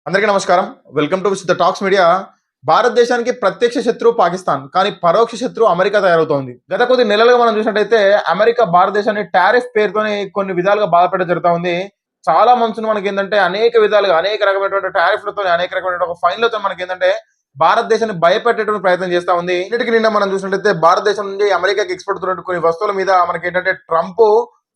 అందరికీ నమస్కారం. Welcome to the talks media. భారతదేశానికి ప్రత్యక్ష శత్రువు పాకిస్తాన్, కానీ పరోక్ష శత్రువు అమెరికా తయారవుతోంది. గత కొద్ది నెలలుగా మనం చూసినట్టయితే అమెరికా భారతదేశాన్ని టారిఫ్ పేరుతోని కొన్ని విధాలుగా బాధపెట్టడం జరుగుతా ఉంది. చాలా మంత్స్ మనకి ఏంటంటే అనేక విధాలుగా అనేక రకమైనటువంటి టారిఫ్లతో అనేక రకమైన ఒక ఫైన్లతో మనకి ఏంటంటే భారతదేశాన్ని భయపెట్టేటువంటి ప్రయత్నం చేస్తా ఉంది. ఇన్నిటికి నిన్న మనం చూసినట్లయితే భారతదేశం నుండి అమెరికాకి ఎక్స్పోర్ట్ అవుతున్న కొన్ని వస్తువుల మీద మనకి ఏంటంటే ట్రంప్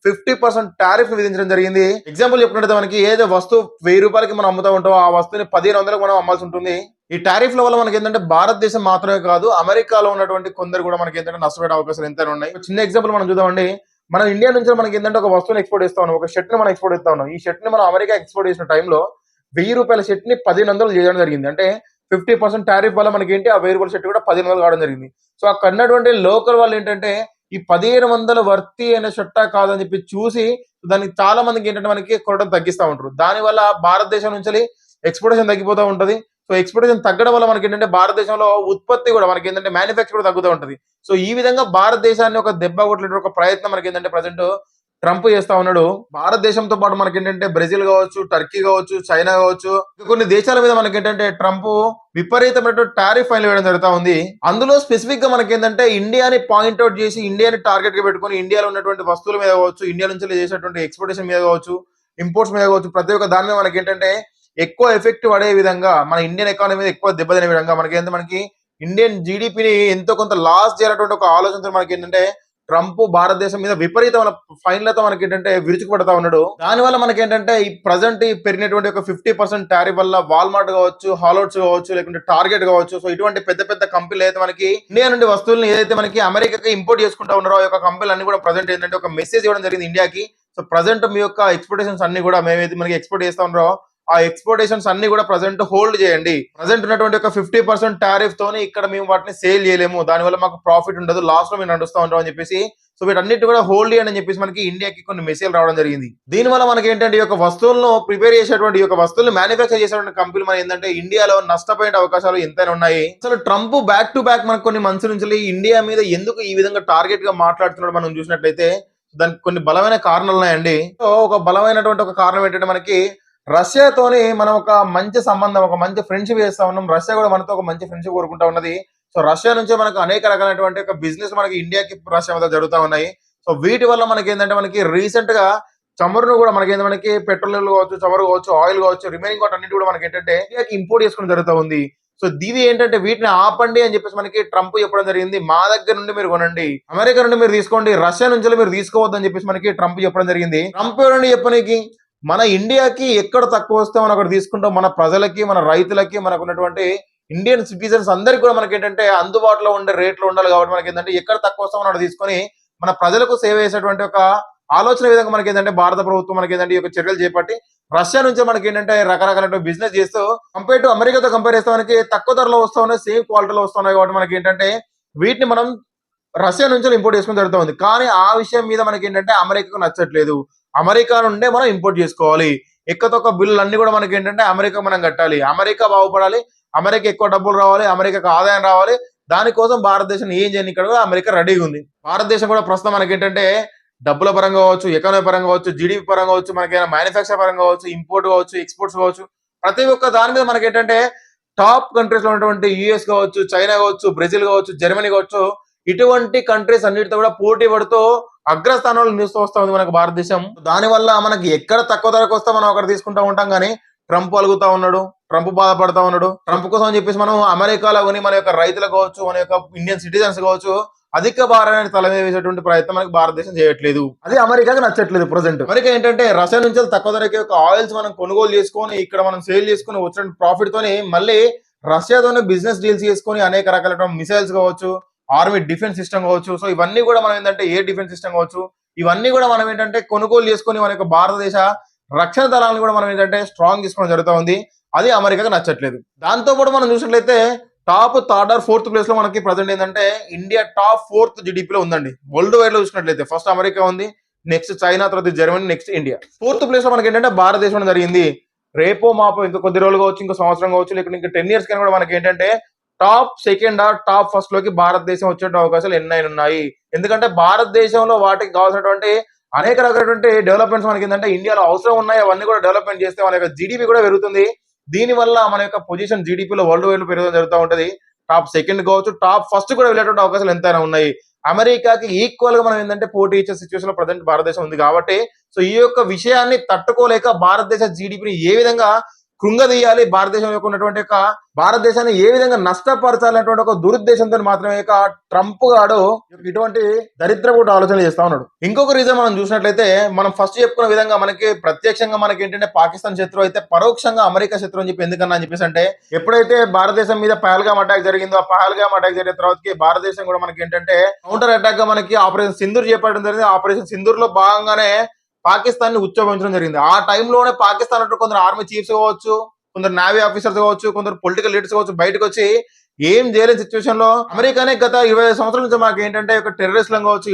50% టారిఫ్ విధించడం జరిగింది. ఎగ్జాంపుల్ చెప్పుకుంటే మనకి ఏదో వస్తువు ₹1000 మనం అమ్ముతా ఉంటాం, ఆ వస్తువుని 1500 మనం అమ్మాల్సి ఉంటుంది. ఈ టారిఫ్ల వల్ల మనకి ఏంటంటే భారతదేశం మాత్రమే కాదు, అమెరికాలో ఉన్నటువంటి కొందరు కూడా మనకి ఏంటంటే నష్టపోయే అవకాశాలు ఎంతైనా ఉన్నాయి. చిన్న ఎగ్జాంపుల్ మనం చూద్దామండి. మన ఇండియా నుంచి మనకి ఏంటంటే ఒక వస్తువుని ఎక్స్పోర్ట్ చేస్తా ఉన్నాం, ఒక షర్ట్ ని మనం ఎక్స్పోర్ట్ చేస్తా ఉన్నాం. ఈ షర్ట్ ని మనం అమెరికా ఎక్స్పోర్ట్ చేసిన టైంలో ₹1000 షర్ట్ ని 1500 చేయడం జరిగింది. అంటే 50% టారిఫ్ వల్ల మనకి ఏంటి ఆ ₹1000 షర్ట్ కూడా 1500 కావడం జరిగింది. సో అక్కడ ఉన్నటువంటి లోకల్ వాళ్ళు ఏంటంటే ఈ 1500 వర్తి అయిన షర్టా కాదని చెప్పి చూసి దానికి చాలా మందికి ఏంటంటే మనకి కొనడం తగ్గిస్తూ ఉంటారు. దానివల్ల భారతదేశం నుంచి ఎక్స్పోర్టేషన్ తగ్గిపోతూ ఉంటది. సో ఎక్స్పోర్టేషన్ తగ్గడం వల్ల మనకి ఏంటంటే భారతదేశంలో ఉత్పత్తి కూడా మనకి ఏంటంటే మ్యానుఫ్యాక్చర్ కూడా తగ్గుతూ ఉంటది. సో ఈ విధంగా భారతదేశాన్ని ఒక దెబ్బ కొట్టే ఒక ప్రయత్నం మనకి ఏంటంటే ప్రజెంట్ ట్రంప్ చేస్తా ఉన్నాడు. భారతదేశంతో పాటు మనకి ఏంటంటే బ్రెజిల్ కావచ్చు, టర్కీ కావచ్చు, చైనా కావచ్చు, కొన్ని దేశాల మీద మనకి ఏంటంటే ట్రంప్ విపరీతమైన టారిఫ్ ఫైన్లు వేయడం జరుగుతా ఉంది. అందులో స్పెసిఫిక్ గా మనకి ఏంటంటే ఇండియాని పాయింట్అవుట్ చేసి ఇండియాని టార్గెట్ గా పెట్టుకుని ఇండియాలో ఉన్నటువంటి వస్తువుల మీద కావచ్చు, ఇండియా నుంచి చేసేటువంటి ఎక్స్పోర్టేషన్ మీద కావచ్చు, ఇంపోర్ట్స్ మీద కావచ్చు, ప్రతి ఒక్క దాని మీద మనకి ఏంటంటే ఎక్కువ ఎఫెక్ట్ పడే విధంగా, మన ఇండియన్ ఎకానమీ మీద ఎక్కువ దెబ్బతినే విధంగా మనకి ఇండియన్ జీడిపిని ఎంతో కొంత లాస్ చేయాలటువంటి ఒక ఆలోచనతో మనకి ఏంటంటే ట్రంప్ భారతదేశం మీద విపరీతమైన ఫైన్లతో మనకి ఏంటంటే విరుచుకుపడతా ఉన్నాడు. దానివల్ల మనకి ఏంటంటే ఈ ప్రజెంట్ పెరిగినటువంటి ఒక 50% టారిఫ్ వల్ల వాల్మార్ట్ కావచ్చు, హాల్అవుట్స్ కావచ్చు, లేకుంటే టార్గెట్ కావచ్చు, సో ఇటువంటి పెద్ద పెద్ద కంపెనీలు అయితే మనకి ఇండియా నుండి వస్తువులను ఏదైతే మనకి అమెరికాకి ఇంపోర్ట్ చేసుకుంటా ఉన్నారో ఆ యొక్క కంపెనీలు అన్ని కూడా ప్రజెంట్ ఏంటంటే ఒక మెసేజ్ ఇవ్వడం జరిగింది ఇండియాకి. సో ప్రజెంట్ మీ యొక్క ఎక్స్పోర్టేషన్స్ అన్ని కూడా మేమైతే మనకి ఎక్స్పోర్ట్ చేస్తా ఉన్నారో ఆ ఎక్స్పోర్టేషన్స్ అన్ని కూడా ప్రజెంట్ హోల్డ్ చేయండి. ప్రజెంట్ ఉన్నటువంటి ఒక 50% టారిఫ్ తోని ఇక్కడ మేము వాటిని సేల్ చేయలేము, దానివల్ల మాకు ప్రాఫిట్ ఉండదు, లాస్ లో మేము నడుస్తూ ఉంటాం అని చెప్పేసి సో వీటన్నిటి కూడా హోల్డ్ చేయండి అని చెప్పేసి మనకి ఇండియాకి కొన్ని మెసేజ్ రావడం జరిగింది. దీనివల్ల మనకి ఏంటంటే ఈ యొక్క వస్తువులను ప్రిపేర్ చేసేటువంటి ఈ యొక్క వస్తువులు మ్యానుఫ్యాక్చర్ చేసేటువంటి కంపెనీలు మన ఏంటంటే ఇండియాలో నష్టపోయే అవకాశాలు ఎంతైనా ఉన్నాయి. అసలు ట్రంప్ బ్యాక్ టు బ్యాక్ మనకు కొన్ని మంత్స్ నుంచి ఇండియా మీద ఎందుకు ఈ విధంగా టార్గెట్ గా మాట్లాడుతున్నాడు మనం చూసినట్లయితే దానికి కొన్ని బలమైన కారణాలు ఉన్నాయండి. సో ఒక బలమైనటువంటి ఒక కారణం ఏంటంటే మనకి రష్యాతోని మనం ఒక మంచి సంబంధం, ఒక మంచి ఫ్రెండ్షిప్ చేస్తా ఉన్నాం. రష్యా కూడా మనతో ఒక మంచి ఫ్రెండ్షిప్ కోరుకుంటా ఉన్నది. సో రష్యా నుంచి మనకు అనేక రకాలైనటువంటి ఒక బిజినెస్ మనకి ఇండియాకి రష్యా మధ్య జరుగుతూ ఉన్నాయి. సో వీటి వల్ల మనకి ఏంటంటే మనకి రీసెంట్ గా చమురును కూడా మనకి ఏంటంటే మనకి పెట్రోల్ కావచ్చు, చమురు కావచ్చు, ఆయిల్ కావచ్చు, రిమైనింగ్ వాటి అన్నిటి కూడా మనకి ఏంటంటే ఇండియాకి ఇంపోర్ట్ చేసుకుని జరుగుతూ ఉంది. సో దీని ఏంటంటే వీటిని ఆపండి అని చెప్పేసి మనకి ట్రంప్ చెప్పడం జరిగింది. మా దగ్గర నుండి మీరు కొనండి, అమెరికా నుండి మీరు తీసుకోండి, రష్యా నుంచి మీరు తీసుకోవద్దని చెప్పేసి మనకి ట్రంప్ చెప్పడం జరిగింది. ట్రంప్ ఎవరండి చెప్పనీకి? మన ఇండియాకి ఎక్కడ తక్కువ వస్తే మనం అక్కడ తీసుకుంటాం. మన ప్రజలకి, మన రైతులకి, మనకు ఉన్నటువంటి ఇండియన్ సిటిజన్స్ అందరికి కూడా మనకి ఏంటంటే అందుబాటులో ఉండే రేట్లు ఉండాలి. కాబట్టి మనకి ఏంటంటే ఎక్కడ తక్కువ వస్తామో అక్కడ తీసుకొని మన ప్రజలకు సేవ చేసేటువంటి ఒక ఆలోచన విధంగా మనకి ఏంటంటే భారత ప్రభుత్వం మనకి ఏంటంటే ఈ యొక్క చర్యలు చేపట్టి రష్యా నుంచి మనకి ఏంటంటే రకరకాల బిజినెస్ చేస్తూ కంపేర్ టు అమెరికాతో కంపేర్ చేస్తే మనకి తక్కువ ధరలో వస్తూ ఉన్నాయి, సేమ్ క్వాలిటీలో వస్తున్నాయి. కాబట్టి మనకి ఏంటంటే వీటిని మనం రష్యా నుంచి ఇంపోర్ట్ చేసుకుని జరుగుతుంది. కానీ ఆ విషయం మీద మనకి ఏంటంటే అమెరికాకు నచ్చట్లేదు. అమెరికా నుండే మనం ఇంపోర్ట్ చేసుకోవాలి. ఎక్కతొక్క బిల్లులు అన్ని కూడా మనకి ఏంటంటే అమెరికా మనం కట్టాలి, అమెరికా బాగుపడాలి, అమెరికా ఎక్కువ డబ్బులు రావాలి, అమెరికాకు ఆదాయం రావాలి. దానికోసం భారతదేశం ఏం చేయని ఇక్కడ కూడా అమెరికా రెడీగా ఉంది. భారతదేశం కూడా ప్రస్తుతం మనకి ఏంటంటే డబ్బుల పరంగా కావచ్చు, ఎకానమీ పరంగా కావచ్చు, జీడీపీ పరంగా కావచ్చు, మనకి మ్యానుఫ్యాక్చర్ పరంగా కావచ్చు, ఇంపోర్ట్ కావచ్చు, ఎక్స్పోర్ట్స్ కావచ్చు, ప్రతి ఒక్క దాని మీద మనకి ఏంటంటే టాప్ కంట్రీస్ లో ఉన్నటువంటి యుఎస్ కావచ్చు, చైనా కావచ్చు, బ్రెజిల్ కావచ్చు, జర్మనీ కావచ్చు, ఇటువంటి కంట్రీస్ అన్నిటితో కూడా పోటీ పడుతూ అగ్రస్థానంలో నిలుస్తూ వస్తా ఉంది మనకు భారతదేశం. దానివల్ల మనకి ఎక్కడ తక్కువ ధరకు వస్తే మనం అక్కడ తీసుకుంటా ఉంటాం. కానీ ట్రంప్ అలుగుతా ఉన్నాడు, ట్రంప్ బాధపడతా ఉన్నాడు. ట్రంప్ కోసం అని చెప్పేసి మనం అమెరికాలో కొని మన యొక్క రైతులు కావచ్చు, మన యొక్క ఇండియన్ సిటిజన్స్ కావచ్చు అధిక భారాన్ని తల మీద వేసేటువంటి ప్రయత్నం మనకి భారతదేశం చేయట్లేదు. అది అమెరికాకి నచ్చట్లేదు. ప్రజెంట్ అమెరికా ఏంటంటే రష్యా నుంచి తక్కువ ధరకి ఒక ఆయిల్స్ మనం కొనుగోలు చేసుకొని ఇక్కడ మనం సేల్ చేసుకుని వచ్చిన ప్రాఫిట్ తోని మళ్ళీ రష్యాతోనే బిజినెస్ డీల్స్ చేసుకొని అనేక రకాల మిసైల్స్ కావచ్చు, ఆర్మీ డిఫెన్స్ సిస్టమ్ కావచ్చు, సో ఇవన్నీ కూడా మనం ఏంటంటే ఎయిర్ డిఫెన్స్ సిస్టమ్ కావచ్చు, ఇవన్నీ కూడా మనం ఏంటంటే కొనుగోలు చేసుకొని మన యొక్క భారతదేశ రక్షణ దళాలను కూడా మనం ఏంటంటే స్ట్రాంగ్ చేసుకోవడం జరుగుతూ ఉంది. అది అమెరికాకి నచ్చట్లేదు. దాంతో పాటు మనం చూసినట్లయితే top third or fourth place లో మనకి ప్రజెంట్ ఏంటంటే ఇండియా టాప్ 4th జీడీపీలో ఉందండి. వరల్డ్ వైడ్ లో చూసినట్లయితే ఫస్ట్ అమెరికా ఉంది, నెక్స్ట్ చైనా, తర్వాత Germany, next India. 4th place లో మనకి ఏంటంటే భారతదేశం జరిగింది. రేపో మాపో ఇంకా కొద్ది రోజులు కావచ్చు, ఇంకో సంవత్సరం కావచ్చు, లేకుంటే ఇంకా 10 years కన్నా కూడా మనకి ఏంటంటే top second are top first లోకి భారతదేశం వచ్చే అవకాశాలు ఎన్నైనా ఉన్నాయి. ఎందుకంటే భారతదేశంలో వాటికి కావాల్సినటువంటి అనేక రకాలైనటువంటి డెవలప్మెంట్స్ మనకి ఏంటంటే ఇండియాలో అవసరం ఉన్నాయి. అవన్నీ కూడా డెవలప్మెంట్ చేస్తే మన యొక్క జీడీపీ కూడా పెరుగుతుంది. దీని వల్ల మన యొక్క పొజిషన్ జీడిపిలో వరల్డ్ వైడ్ పెరగడం జరుగుతూ ఉంటది. టాప్ సెకండ్ కావచ్చు, టాప్ ఫస్ట్ కూడా వెళ్ళేటువంటి అవకాశాలు ఎంతైనా ఉన్నాయి. అమెరికాకి ఈక్వల్ గా మనం ఏంటంటే పోటీ ఇచ్చే సిచ్యువేషన్ లో ప్రజెంట్ భారతదేశం ఉంది కాబట్టి సో ఈ యొక్క విషయాన్ని తట్టుకోలేక భారతదేశ జీడిపిని ఏ విధంగా కృంగదీయాలి, భారతదేశం యొక్క ఉన్నటువంటి యొక్క భారతదేశాన్ని ఏ విధంగా నష్టపరచాలనేటువంటి ఒక దురుద్దేశంతో మాత్రమే ఇక ట్రంప్ గాడు ఇటువంటి దరిద్రపు ఆలోచన చేస్తా ఉన్నాడు. ఇంకొక రీజన్ మనం చూసినట్లయితే మనం ఫస్ట్ చెప్పుకున్న విధంగా మనకి ప్రత్యక్షంగా మనకి ఏంటంటే పాకిస్తాన్ శత్రువు అయితే పరోక్షంగా అమెరికా శత్రువు అని చెప్పి ఎందుకన్నా అని చెప్పేసి అంటే ఎప్పుడైతే భారతదేశం మీద పహల్గామ్ అటాక్ జరిగిందో ఆ పహల్గామ్ అటాక్ జరిగిన తర్వాతకి భారతదేశం కూడా మనకి ఏంటంటే కౌంటర్ అటాక్ గా మనకి ఆపరేషన్ సింధూర్ చేపట్టడం జరిగింది. ఆపరేషన్ సింధూర్ లో భాగంగానే పాకిస్తాన్ ని ఉచ్చబోయించడం జరిగింది. ఆ టైంలోనే పాకిస్తాన్ అంటే కొందరు ఆర్మీ చీఫ్స్ కావచ్చు, కొందరు నేవీ ఆఫీసర్స్ కావచ్చు, కొందరు పొలిటికల్ లీడర్స్ కావచ్చు బయటకు వచ్చి ఏం చేయలేని సిచ్యువేషన్ లో అమెరికానే గత 25 సంవత్సరాల నుంచి మాకు ఏంటంటే ఒక టెర్రరిస్టులను కావచ్చు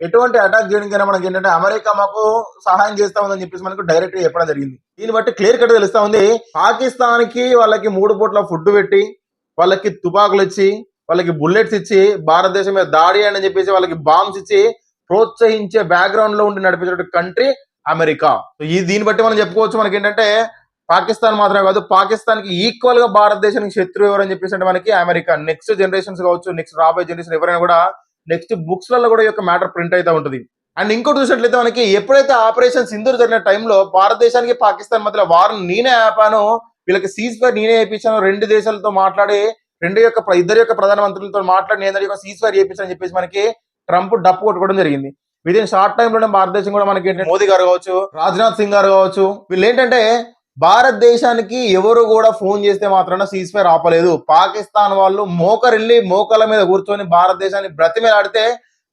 ఎటువంటి అటాక్ చేయడానికైనా మనకి ఏంటంటే అమెరికా మాకు సహాయం చేస్తా ఉందని చెప్పేసి మనకు డైరెక్ట్ గా చెప్పడం జరిగింది. దీన్ని బట్టి క్లియర్ కట్ తెలుస్తా ఉంది పాకిస్తాన్ కి వాళ్ళకి 3 పూట్ల ఫుడ్ పెట్టి వాళ్ళకి తుపాకులు ఇచ్చి వాళ్ళకి బుల్లెట్స్ ఇచ్చి భారతదేశం మీద దాడి అని చెప్పేసి వాళ్ళకి బాంబ్స్ ఇచ్చి ప్రోత్సహించే బ్యాక్గ్రౌండ్ లో ఉండి నడిపించే కంట్రీ అమెరికా. దీన్ని బట్టి మనం చెప్పుకోవచ్చు మనకి ఏంటంటే పాకిస్తాన్ మాత్రమే కాదు, పాకిస్తాన్ కి ఈక్వల్ గా భారతదేశానికి శత్రువు ఎవరని చెప్పేసి అంటే మనకి అమెరికా. నెక్స్ట్ జనరేషన్స్ కావచ్చు, నెక్స్ట్ రాబోయే జనరేషన్ ఎవరైనా కూడా నెక్స్ట్ బుక్స్ లలో కూడా ఈ యొక్క మ్యాటర్ ప్రింట్ అయితే ఉంటుంది. అండ్ ఇంకోటి చూసినట్లయితే మనకి ఎప్పుడైతే ఆపరేషన్ సింధూర్ జరిగిన టైంలో భారతదేశానికి పాకిస్తాన్ మధ్యలో వార్ నేనే ఆపాను, వీళ్ళకి సీజ్ ఫైర్ నేనే చేయించాను, 2 దేశాలతో మాట్లాడి ఇద్దరు యొక్క ప్రధానమంత్రులతో మాట్లాడి నేను యొక్క సీజ్ ఫైర్ చేయించాను అని చెప్పేసి మనకి ట్రంప్ డప్పు కొట్టుకోవడం జరిగింది. విదిన్ షార్ట్ టైం లోనే భారతదేశం కూడా మనకి మోదీ గారు కావచ్చు, రాజ్నాథ్ సింగ్ గారు కావచ్చు, వీళ్ళు ఏంటంటే భారతదేశానికి ఎవరు కూడా ఫోన్ చేస్తే మాత్రాన సీజ్ ఫైర్ ఆపలేదు. పాకిస్తాన్ వాళ్ళు మోకరిల్లి మోకాల మీద కూర్చొని భారతదేశాన్ని బ్రతిమలాడితే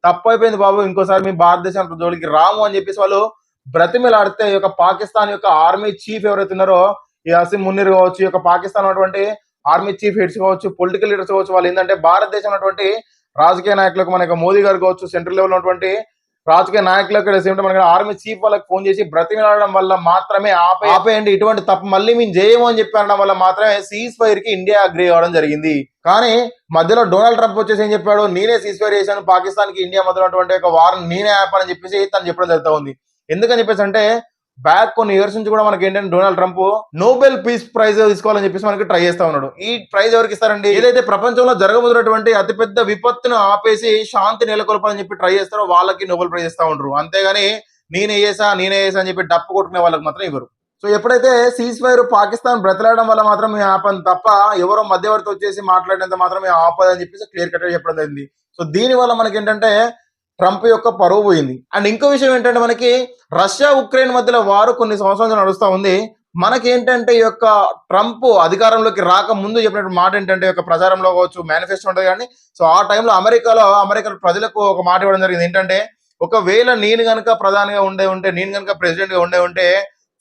తప్పైపోయింది బాబు, ఇంకోసారి మీ భారతదేశం జోలికి రాము అని చెప్పేసి వాళ్ళు బ్రతిమలాడితే ఈ యొక్క పాకిస్తాన్ యొక్క ఆర్మీ చీఫ్ ఎవరైతే ఉన్నారో ఈ అసీం మున్నీర్ కావచ్చు, ఈ యొక్క పాకిస్తాన్ ఉన్నటువంటి ఆర్మీ చీఫ్ హెడ్స్ కావచ్చు, పొలిటికల్ లీడర్స్ కావచ్చు, వాళ్ళు ఏంటంటే భారతదేశం ఉన్నటువంటి రాజకీయ నాయకులకు మనకి మోదీ గారు కావచ్చు, సెంట్రల్ లెవెల్ ఉన్నటువంటి రాజకీయ నాయకులకు మనకి ఆర్మీ చీఫ్ వాళ్ళకి ఫోన్ చేసి బ్రతిమలాడడం వల్ల మాత్రమే ఆపేయండి, ఇటువంటి తప్పు మళ్ళీ మేము చేయము అని చెప్పి అనడం వల్ల మాత్రమే సీజ్ ఫైర్ కి ఇండియా అగ్రీ అవ్వడం జరిగింది. కానీ మధ్యలో డొనాల్డ్ ట్రంప్ వచ్చేసి ఏం చెప్పాడు, నేనే సీజ్ ఫైర్ చేశాను, పాకిస్తాన్ కి ఇండియా మధ్యలో ఉన్నటువంటి ఒక వార్ నేనే ఆపానని చెప్పేసి తను చెప్పడం జరుగుతూ ఉంది. ఎందుకని చెప్పేసి అంటే బ్యాక్ కొన్ని ఇయర్స్ నుంచి కూడా మనకి ఏంటంటే Donald Trump Nobel peace prize తీసుకోవాలని చెప్పేసి మనకి ట్రై చేస్తా ఉన్నాడు. ఈ ప్రైజ్ ఎవరికి ఇస్తారండి, ఏదైతే ప్రపంచంలో జరగబోతున్నటువంటి అతిపెద్ద విపత్తును ఆపేసి శాంతి నెలకొల్పాలని చెప్పి ట్రై చేస్తారో వాళ్ళకి నోబెల్ ప్రైజ్ ఇస్తా ఉంటారు. అంతేగాని నేనే చేసా అని చెప్పి డప్పు కొట్టుకునే వాళ్ళకి మాత్రం ఇవ్వరు. సో ఎప్పుడైతే సీజ్ ఫైర్ పాకిస్తాన్ బ్రతలాడడం వల్ల మాత్రం మేము ఆపని తప్ప ఎవరో మధ్యవర్తి వచ్చేసి మాట్లాడినంత మాత్రం మేము ఆపదని చెప్పేసి క్లియర్ కట్ గా చెప్పడం జరిగింది. సో దీని వల్ల మనకి ఏంటంటే ట్రంప్ యొక్క పరువు పోయింది. అండ్ ఇంకో విషయం ఏంటంటే మనకి రష్యా ఉక్రెయిన్ మధ్యలో వారు కొన్ని సంవత్సరాలు నడుస్తూ ఉంది. మనకేంటంటే ఈ యొక్క ట్రంప్ అధికారంలోకి రాక ముందు చెప్పినట్టు మాట ఏంటంటే యొక్క ప్రచారంలో కావచ్చు, మేనిఫెస్టో ఉంటుంది కానీ సో ఆ టైంలో అమెరికా ప్రజలకు ఒక మాట ఇవ్వడం జరిగింది. ఏంటంటే ఒకవేళ నేను కనుక ప్రధానిగా ఉంటే నేను కనుక ప్రెసిడెంట్ గా ఉంటే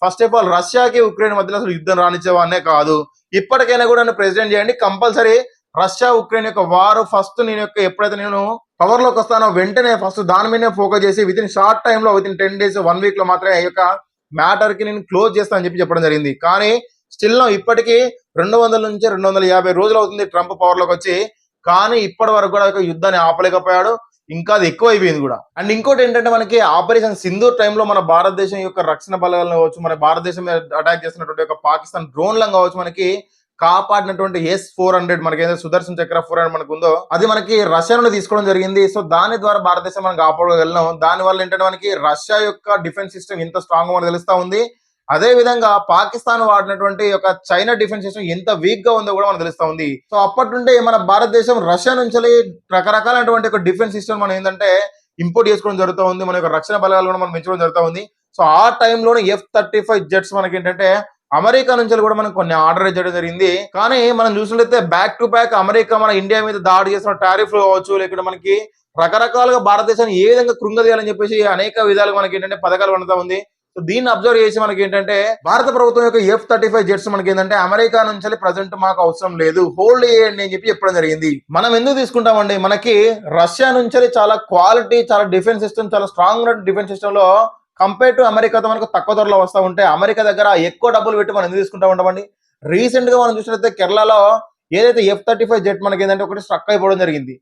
ఫస్ట్ ఆఫ్ ఆల్ రష్యాకి ఉక్రెయిన్ మధ్యలో అసలు యుద్ధం రానిచ్చేవానే కాదు, ఇప్పటికైనా కూడా నన్ను ప్రెసిడెంట్ చేయండి, కంపల్సరీ రష్యా ఉక్రెయిన్ యొక్క వారు ఫస్ట్ ఎప్పుడైతే నేను పవర్ లోకి వస్తానో వెంటనే ఫస్ట్ దాని మీదనే ఫోకస్ చేసి వితిన్ షార్ట్ టైమ్ లో వితిన్ 10 days 1 week లో మాత్రమే ఈ యొక్క మ్యాటర్ కి నేను క్లోజ్ చేస్తా అని చెప్పడం జరిగింది. కానీ స్టిల్ ఇప్పటికీ 200 నుంచి 250 రోజులు అవుతుంది ట్రంప్ పవర్ లోకి వచ్చి, కానీ ఇప్పటి వరకు కూడా యుద్ధాన్ని ఆపలేకపోయాడు, ఇంకా అది ఎక్కువ అయిపోయింది కూడా. అండ్ ఇంకోటి ఏంటంటే మనకి ఆపరేషన్ సింధూర్ టైంలో మన భారతదేశం యొక్క రక్షణ బలాలను కావచ్చు, మన భారతదేశం మీద అటాక్ చేస్తున్నటువంటి ఒక పాకిస్తాన్ డ్రోన్లను కావచ్చు మనకి కాపాడినటువంటి S-400 మనకి ఏదైతే సుదర్శన్ చక్ర 400 మనకు ఉందో అది మనకి రష్యా నుండి తీసుకోవడం జరిగింది. సో దాని ద్వారా భారతదేశం మనం కాపాడగలం. దాని వల్ల ఏంటంటే మనకి రష్యా యొక్క డిఫెన్స్ సిస్టమ్ ఎంత స్ట్రాంగ్ మనకు తెలుస్తా ఉంది. అదే విధంగా పాకిస్తాన్ వాడినటువంటి యొక్క చైనా డిఫెన్స్ సిస్టమ్ ఎంత వీక్ గా ఉందో కూడా మనకు తెలుస్తా ఉంది. సో అప్పటి నుండి మన భారతదేశం రష్యా నుంచి రకరకాలైనటువంటి ఒక డిఫెన్స్ సిస్టమ్ మనం ఏంటంటే ఇంపోర్ట్ చేసుకోవడం జరుగుతూ ఉంది. మన యొక్క రక్షణ బలాలు కూడా మనం పెంచడం జరుగుతూ ఉంది. సో ఆ టైంలోనే F-35 జెట్స్ మనకి ఏంటంటే అమెరికా నుంచి కూడా మనం కొన్ని ఆర్డర్ చేయడం జరిగింది. కానీ మనం చూసినట్లయితే బ్యాక్ టు బ్యాక్ అమెరికా మన ఇండియా మీద దాడి చేసిన టారిఫ్ కావచ్చు, లేకుంటే మనకి రకరకాలుగా భారతదేశాన్ని ఏ విధంగా కృంగదీయాలని చెప్పేసి అనేక విధాలుగా మనకి ఏంటంటే పథకాలు వండుతా ఉంది. సో దీన్ని అబ్జర్వ్ చేసి మనకి ఏంటంటే భారత ప్రభుత్వం యొక్క F-35 జెట్స్ మనకి ఏంటంటే అమెరికా నుంచి ప్రజెంట్ మాకు అవసరం లేదు, హోల్డ్ చేయండి అని చెప్పి చెప్పడం జరిగింది. మనం ఎందుకు తీసుకుంటామండి, మనకి రష్యా నుంచి చాలా క్వాలిటీ, చాలా డిఫెన్స్ సిస్టమ్, చాలా స్ట్రాంగ్ డిఫెన్స్ సిస్టమ్ లో కంపేర్ టు అమెరికాతో మనకు తక్కువ ధరలో వస్తూ ఉంటే అమెరికా దగ్గర ఎక్కువ డబ్బులు పెట్టి మనం ఎందుకు తీసుకుంటా ఉంటామండి. రీసెంట్ గా మనం చూసినట్లయితే కేరళలో ఏదైతే F-35 జెట్ మనకి ఏంటంటే ఒకటి స్ట్రక్ అయిపోవడం జరిగింది.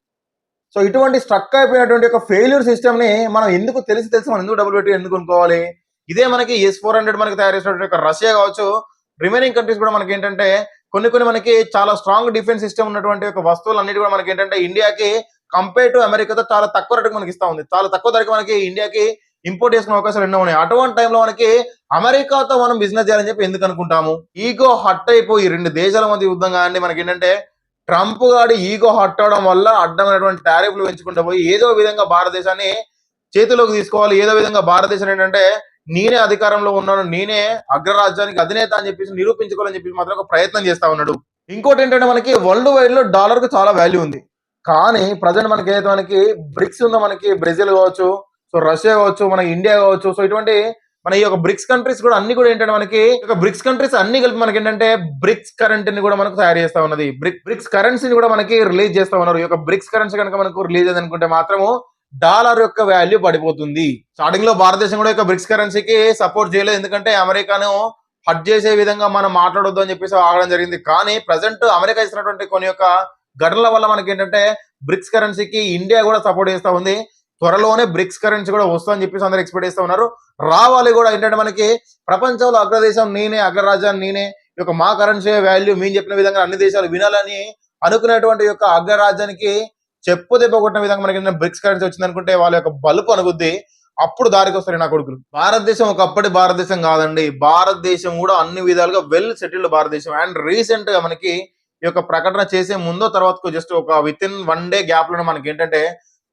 సో ఇటువంటి స్ట్రక్ అయిపోయినటువంటి ఒక ఫెయిల్యూర్ సిస్టమ్ ని మనం ఎందుకు తెలిసి మనం ఎందుకు డబ్బులు పెట్టి ఎందుకు కొనుక్కోవాలి. ఇదే మనకి S-400 మనకి తయారు చేసినటువంటి రష్యా కావచ్చు, రిమైనింగ్ కంట్రీస్ కూడా మనకి ఏంటంటే కొన్ని కొన్ని మనకి చాలా స్ట్రాంగ్ డిఫెన్స్ సిస్టమ్ ఉన్నటువంటి ఒక వస్తువులు అన్నిటి కూడా మనకి ఏంటంటే ఇండియాకి కంపేర్ టు అమెరికాతో చాలా తక్కువ రేటుకి మనకి ఇస్తా ఉంది. చాలా తక్కువ ధరకి మనకి ఇండియాకి ఇంపోర్ట్ చేసుకునే అవకాశాలు ఎన్నో ఉన్నాయి. అటువంటి టైంలో మనకి అమెరికాతో మనం బిజినెస్ చేయాలని చెప్పి ఎందుకు అనుకుంటాము? ఈగో హట్ అయిపోయి రెండు దేశాల మధ్య యుద్ధం కానీ మనకి ఏంటంటే ట్రంప్ గాడి ఈగో హట్ అవడం వల్ల అడ్డమైనటువంటి టారిఫ్లు పెంచుకుంటూ పోయి ఏదో విధంగా భారతదేశాన్ని చేతిలోకి తీసుకోవాలి, ఏదో విధంగా భారతదేశం ఏంటంటే నేనే అధికారంలో ఉన్నాను, నేనే అగ్రరాజ్యానికి అధినేత అని చెప్పేసి నిరూపించుకోవాలని చెప్పేసి మాత్రం ఒక ప్రయత్నం చేస్తా ఉన్నాడు. ఇంకోటి ఏంటంటే మనకి వరల్డ్ వైడ్ లో డాలర్ కు చాలా వాల్యూ ఉంది. కానీ ప్రజెంట్ మనకి ఏదైతే మనకి బ్రిక్స్ ఉందో, మనకి బ్రెజిల్ కావచ్చు, సో రష్యా కావచ్చు, మన ఇండియా కావచ్చు, సో ఇటువంటి మన ఈ యొక్క బ్రిక్స్ కంట్రీస్ కూడా అన్ని కూడా ఏంటంటే మనకి బ్రిక్స్ కంట్రీస్ అన్ని కలిపి మనకి ఏంటంటే బ్రిక్స్ కరెన్సీని కూడా మనకు తయారు చేస్తా ఉన్నది. బ్రిక్స్ కరెన్సీని కూడా మనకి రిలీజ్ చేస్తా ఉన్నారు. ఈ యొక్క బ్రిక్స్ కరెన్సీ కనుక మనకు రిలీజ్ అయింది అనుకుంటే మాత్రము డాలర్ యొక్క వాల్యూ పడిపోతుంది. స్టార్టింగ్ లో భారతదేశం కూడా బ్రిక్స్ కరెన్సీకి సపోర్ట్ చేయలేదు, ఎందుకంటే అమెరికాను హట్ చేసే విధంగా మనం మాట్లాడొద్దు అని చెప్పేసి ఆగడం జరిగింది. కానీ ప్రజెంట్ అమెరికా ఇస్తున్నటువంటి కొన్ని యొక్క ఘటనల వల్ల మనకి ఏంటంటే బ్రిక్స్ కరెన్సీకి ఇండియా కూడా సపోర్ట్ చేస్తా ఉంది. త్వరలోనే బ్రిక్స్ కరెన్సీ కూడా వస్తుందని చెప్పేసి అందరూ ఎక్స్పెక్ట్ చేస్తా ఉన్నారు. రావాలి కూడా. ఏంటంటే మనకి ప్రపంచంలో అగ్రదేశం నేనే, అగ్రరాజ్యాన్ని నేనే, ఈ యొక్క మా కరెన్సీ వాల్యూ మేము చెప్పిన విధంగా అన్ని దేశాలు వినాలని అనుకునేటువంటి యొక్క అగ్రరాజ్యానికి చెప్పు దెబ్బ కొట్టిన విధంగా మనకి బ్రిక్స్ కరెన్సీ వచ్చింది అనుకుంటే వాళ్ళ యొక్క బలుపు అనుకుద్ది. అప్పుడు దారికి వస్తారు నా కొడుకులు. భారతదేశం ఒకప్పటి భారతదేశం కాదండి. భారతదేశం కూడా అన్ని విధాలుగా వెల్ సెటిల్డ్ భారతదేశం. అండ్ రీసెంట్ గా మనకి ఈ యొక్క ప్రకటన చేసే ముందో తర్వాత జస్ట్ ఒక విత్ ఇన్ 1 డే గ్యాప్ లో మనకి ఏంటంటే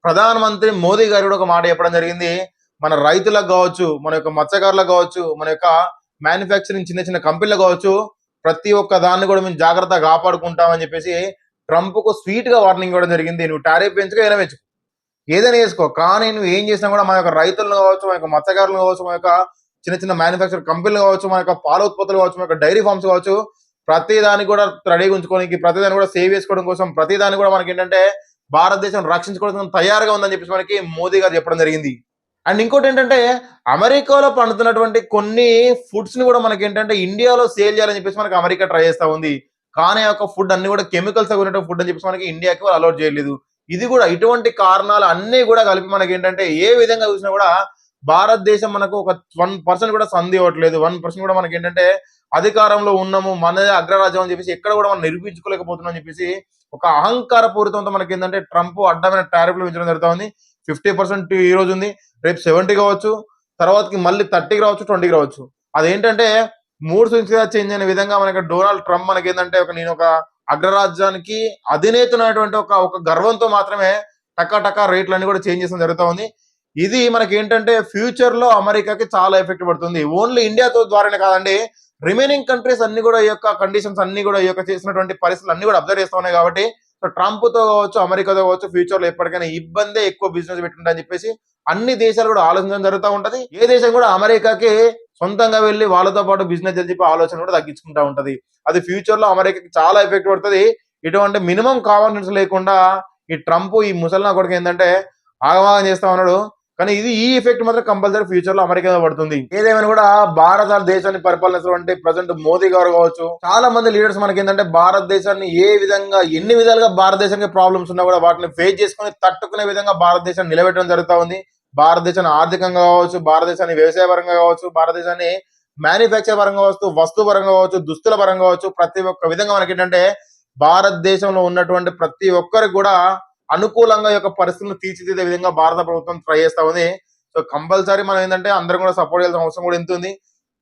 ప్రధానమంత్రి మోదీ గారు కూడా ఒక మాట చెప్పడం జరిగింది. మన రైతులకు కావచ్చు, మన యొక్క మత్స్యకారులకు కావచ్చు, మన యొక్క మ్యానుఫ్యాక్చరింగ్ చిన్న చిన్న కంపెనీలకు కావచ్చు, ప్రతి ఒక్క దాన్ని కూడా మేము జాగ్రత్తగా కాపాడుకుంటామని చెప్పేసి ట్రంప్ కు స్వీట్ గా వార్నింగ్ ఇవ్వడం జరిగింది. నువ్వు టారిఫ్ పెంచుకో, ఏదైనా పెంచుకో, ఏదైనా వేసుకో, కానీ నువ్వు ఏం చేసినా కూడా మన యొక్క రైతులను కావచ్చు, మన యొక్క మత్స్యకారులను కావచ్చు, మన యొక్క చిన్న చిన్న మ్యానుఫ్యాక్చర్ కంపెనీలు కావచ్చు, మన యొక్క పాల ఉత్పత్తులు కావచ్చు, మన యొక్క డైరీ ఫార్మ్స్ కావచ్చు, ప్రతి దాన్ని కూడా రెడీగా ఉంచుకోవడానికి, ప్రతి దాన్ని కూడా సేవ్ చేసుకోవడం కోసం, ప్రతి దాన్ని కూడా మనకి ఏంటంటే భారతదేశం రక్షించుకోవడం తయారుగా ఉందని చెప్పేసి మనకి మోదీ గారు చెప్పడం జరిగింది. అండ్ ఇంకోటి ఏంటంటే అమెరికాలో పండుతున్నటువంటి కొన్ని ఫుడ్స్ ని కూడా మనకి ఏంటంటే ఇండియాలో సేల్ చేయాలని చెప్పేసి మనకి అమెరికా ట్రై చేస్తా ఉంది. కానీ ఆ యొక్క ఫుడ్ అన్ని కూడా కెమికల్స్ ఉన్నటువంటి ఫుడ్ అని చెప్పేసి మనకి ఇండియాకి వాళ్ళు అలౌట్ చేయలేదు. ఇది కూడా ఇటువంటి కారణాలు అన్ని కూడా కలిపి మనకి ఏంటంటే ఏ విధంగా చూసినా కూడా భారతదేశం మనకు ఒక 1% కూడా సంధి ఇవ్వట్లేదు. 1% కూడా మనకి ఏంటంటే అధికారంలో ఉన్నాము, మనదే అగ్రరాజ్యం అని చెప్పేసి ఎక్కడ కూడా మనం నిరూపించుకోలేకపోతున్నాం అని చెప్పేసి ఒక అహంకార పూరితంతో మనకి ఏంటంటే ట్రంప్ అడ్డమైన టారిఫ్లు పెంచడం జరుగుతా ఉంది. 50% ఈ రోజు ఉంది, రేపు 70 కావచ్చు, తర్వాతకి మళ్ళీ 30 రావచ్చు, 20 రావచ్చు. అదేంటంటే మూడు సంఖ్య చేంజ్ అయిన విధంగా మనకి డొనాల్డ్ ట్రంప్ మనకి ఏంటంటే నేను ఒక అగ్రరాజ్యానికి అధినేతనటువంటి ఒక గర్వంతో మాత్రమే టకా రేట్లన్నీ కూడా చేంజ్ చేసడం జరుగుతూ ఉంది. ఇది మనకి ఏంటంటే ఫ్యూచర్ లో అమెరికాకి చాలా ఎఫెక్ట్ పడుతుంది. ఓన్లీ ఇండియాతో ద్వారానే కాదండి, రిమైనింగ్ కంట్రీస్ అన్ని కూడా ఈ యొక్క కండిషన్స్ అన్ని కూడా ఈ యొక్క చేసినటువంటి పరిస్థితులు అన్ని కూడా అబ్జర్వ్ చేస్తా ఉన్నాయి. కాబట్టి ట్రంప్ తో కావచ్చు, అమెరికాతో కావచ్చు, ఫ్యూచర్ లో ఎప్పటికైనా ఇబ్బందే ఎక్కువ బిజినెస్ పెట్టుకుంటా అని చెప్పేసి అన్ని దేశాలు కూడా ఆలోచించడం జరుగుతూ ఉంటది. ఏ దేశం కూడా అమెరికాకి సొంతంగా వెళ్ళి వాళ్ళతో పాటు బిజినెస్ అని చెప్పి ఆలోచన కూడా తగ్గించుకుంటా ఉంటది. అది ఫ్యూచర్ లో అమెరికాకి చాలా ఎఫెక్ట్ పడుతుంది. ఇటువంటి మినిమం కామన్ లేకుండా ఈ ట్రంప్ ఈ ముసల్నా కొడుకు ఏంటంటే ఆగమాగం చేస్తా ఉన్నాడు. కానీ ఈ ఎఫెక్ట్ మాత్రం కంపల్సరీ ఫ్యూచర్ లో అమెరికా పడుతుంది. ఏదేమైనా కూడా భారత దేశాన్ని పరిపాలించినటువంటి ప్రజెంట్ మోదీ గారు కావచ్చు, చాలా మంది లీడర్స్ మనకి ఏంటంటే భారతదేశాన్ని ఏ విధంగా ఎన్ని విధాలుగా భారతదేశానికి ప్రాబ్లమ్స్ ఉన్నా కూడా వాటిని ఫేస్ చేసుకుని తట్టుకునే విధంగా భారతదేశాన్ని నిలబెట్టడం జరుగుతా ఉంది. భారతదేశాన్ని ఆర్థికంగా కావచ్చు, భారతదేశాన్ని వ్యవసాయ పరంగా కావచ్చు, భారతదేశాన్ని మ్యానుఫ్యాక్చర్ పరంగా కావచ్చు, వస్తు పరంగా కావచ్చు, దుస్తుల పరంగా కావచ్చు, ప్రతి ఒక్క విధంగా మనకి ఏంటంటే భారతదేశంలో ఉన్నటువంటి ప్రతి ఒక్కరికి కూడా అనుకూలంగా యొక్క పరిస్థితులను తీర్చిదిద్దే విధంగా భారత ప్రభుత్వం ట్రై చేస్తా ఉంది. సో కంపల్సరీ మనం ఏంటంటే అందరం కూడా సపోర్ట్ చేయాల్సిన అవసరం కూడా ఎంత ఉంది.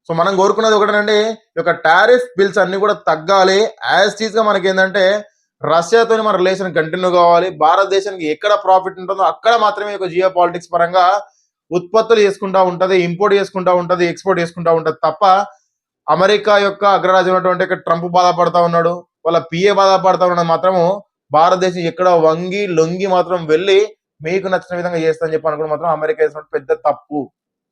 సో మనం కోరుకున్నది ఒకటేనండి, ఈ యొక్క టారిఫ్ బిల్స్ అన్ని కూడా తగ్గాలి. యాజ్ టీజ్ గా మనకి ఏంటంటే రష్యాతో మన రిలేషన్ కంటిన్యూ కావాలి. భారతదేశానికి ఎక్కడ ప్రాఫిట్ ఉంటుందో అక్కడ మాత్రమే ఈ యొక్క జియో పాలిటిక్స్ పరంగా ఉత్పత్తులు చేసుకుంటా ఉంటది, ఇంపోర్ట్ చేసుకుంటా ఉంటది, ఎక్స్పోర్ట్ చేసుకుంటా ఉంటది తప్ప అమెరికా యొక్క అగ్రరాజ్యం ఉన్నటువంటి ట్రంప్ బాధపడతా ఉన్నాడు, వాళ్ళ పిఏ బాధపడతా ఉన్నది మాత్రము భారతదేశం ఎక్కడ వంగి లొంగి మాత్రం వెళ్ళి మీకు నచ్చిన విధంగా చేస్తా అని చెప్పి అనుకుని మాత్రం అమెరికా చేసిన పెద్ద తప్పు.